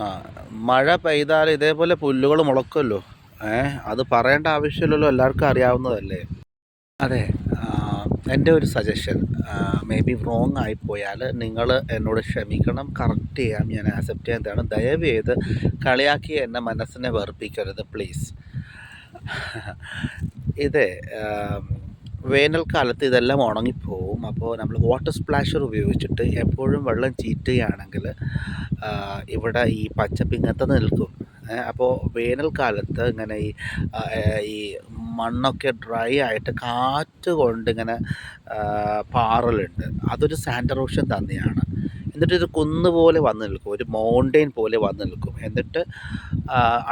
ആ മഴ പെയ്താൽ ഇതേപോലെ പുല്ലുകൾ മുളക്കുമല്ലോ. അത് പറയേണ്ട ആവശ്യമില്ലല്ലോ, എല്ലാവർക്കും അറിയാവുന്നതല്ലേ. അതെ. എൻ്റെ ഒരു സജഷൻ, മേ ബി റോങ് ആയിപ്പോയാൽ നിങ്ങൾ എന്നോട് ക്ഷമിക്കണം, കറക്റ്റ് ചെയ്യാം, ഞാൻ ആക്സെപ്റ്റ് ചെയ്യുന്നതാണ്. ദയവ് ചെയ്ത് കളിയാക്കി എന്നെ മനസ്സിനെ വെറുപ്പിക്കരുത് പ്ലീസ്. ഇതേ വേനൽക്കാലത്ത് ഇതെല്ലാം ഉണങ്ങിപ്പോവും. അപ്പോൾ നമ്മൾ വാട്ടർ സ്പ്ലാഷർ ഉപയോഗിച്ചിട്ട് എപ്പോഴും വെള്ളം ചീറ്റുകയാണെങ്കിൽ ഇവിടെ ഈ പച്ചപ്പ് ഇങ്ങനത്തെ നിൽക്കും. അപ്പോൾ വേനൽക്കാലത്ത് ഇങ്ങനെ ഈ മണ്ണൊക്കെ ഡ്രൈ ആയിട്ട് കാറ്റ് കൊണ്ട് ഇങ്ങനെ പാറലുണ്ട്. അതൊരു സാൻഡ് എറോഷൻ തന്നെയാണ്. എന്നിട്ട് ഒരു കുന്ന് പോലെ വന്ന് നിൽക്കും, ഒരു മൗണ്ടെയിൻ പോലെ വന്ന് നിൽക്കും. എന്നിട്ട്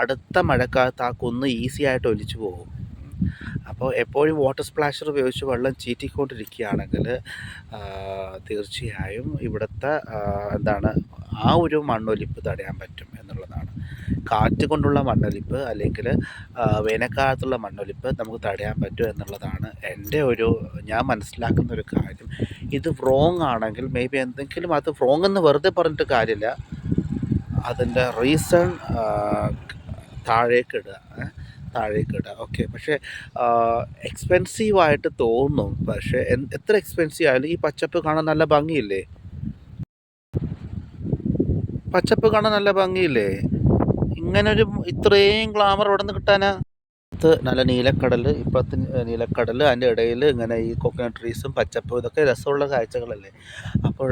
അടുത്ത മഴക്കാലത്ത് ആ കുന്ന് ഈസി ആയിട്ട് ഒലിച്ചു പോകും. അപ്പോൾ എപ്പോഴും വാട്ടർ സ്പ്ലാഷർ ഉപയോഗിച്ച് വെള്ളം ചീറ്റിക്കൊണ്ടിരിക്കുകയാണെങ്കിൽ തീർച്ചയായും ഇവിടുത്തെ എന്താണ് ആ ഒരു മണ്ണൊലിപ്പ് തടയാൻ പറ്റും എന്നുള്ളതാണ്. കാറ്റ് കൊണ്ടുള്ള മണ്ണൊലിപ്പ് അല്ലെങ്കിൽ വേനൽക്കാലത്തുള്ള മണ്ണൊലിപ്പ് നമുക്ക് തടയാൻ പറ്റും എന്നുള്ളതാണ് എൻ്റെ ഞാൻ മനസ്സിലാക്കുന്ന ഒരു കാര്യം. ഇത് റോങ് ആണെങ്കിൽ മേ ബി എന്തെങ്കിലും അത് റോങ് എന്ന് വെറുതെ പറഞ്ഞിട്ട് കാര്യമില്ല, അതിൻ്റെ റീസൺ താഴേക്കിടുക. ഓക്കെ. പക്ഷേ എക്സ്പെൻസീവായിട്ട് തോന്നും. പക്ഷേ എത്ര എക്സ്പെൻസീവ് ആയാലും ഈ പച്ചപ്പ് കാണാൻ നല്ല ഭംഗിയില്ലേ? ഇങ്ങനൊരു ഇത്രയും ഗ്ലാമർ എവിടെ നിന്ന് കിട്ടാനാ? നല്ല നീലക്കടൽ, ഇപ്പോഴത്തെ നീലക്കടൽ, അതിൻ്റെ ഇടയിൽ ഇങ്ങനെ ഈ കോക്കനട്ട് ട്രീസും പച്ചപ്പും, ഇതൊക്കെ രസമുള്ള കാഴ്ചകളല്ലേ. അപ്പോൾ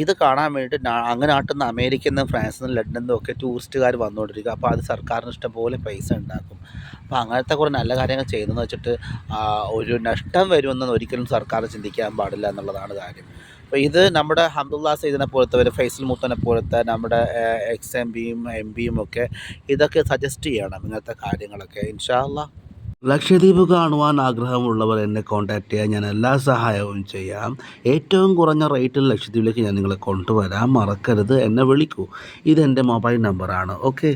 ഇത് കാണാൻ വേണ്ടിയിട്ട് അങ്ങനെ നാട്ടിൽ അമേരിക്കയിൽ നിന്നും ഫ്രാൻസിൽ നിന്നും ലണ്ടനിൽ നിന്നും ഒക്കെ ടൂറിസ്റ്റുകാർ വന്നുകൊണ്ടിരിക്കും. അപ്പോൾ അത് സർക്കാരിന് ഇഷ്ടംപോലെ പൈസ ഉണ്ടാക്കും. അപ്പോൾ അങ്ങനത്തെ കുറേ നല്ല കാര്യങ്ങൾ ചെയ്യുന്നതെന്ന് വെച്ചിട്ട് ഒരു നഷ്ടം വരുമെന്ന് ഒരിക്കലും സർക്കാർ ചിന്തിക്കാൻ പാടില്ല എന്നുള്ളതാണ് കാര്യം. അപ്പോൾ ഇത് നമ്മുടെ ഹംദുള്ള സയ്യിദിനെ പോലത്തെ, ഫൈസൽ മൂത്തനെ പോലത്തെ, നമ്മുടെ എക്സ് എം പിയും ഒക്കെ ഇതൊക്കെ സജസ്റ്റ് ചെയ്യണം, ഇങ്ങനത്തെ കാര്യങ്ങളൊക്കെ. ഇൻഷാ അല്ലാ. ലക്ഷദ്വീപ് കാണുവാൻ ആഗ്രഹമുള്ളവർ എന്നെ കോൺടാക്റ്റ് ചെയ്യാൻ ഞാൻ എല്ലാ സഹായവും ചെയ്യാം. ഏറ്റവും കുറഞ്ഞ റേറ്റിൽ ലക്ഷദ്വീപിലേക്ക് ഞാൻ നിങ്ങളെ കൊണ്ടുവരാം. മറക്കരുത്, എന്നെ വിളിക്കൂ. ഇതെൻ്റെ മൊബൈൽ നമ്പറാണ്. ഓക്കെ.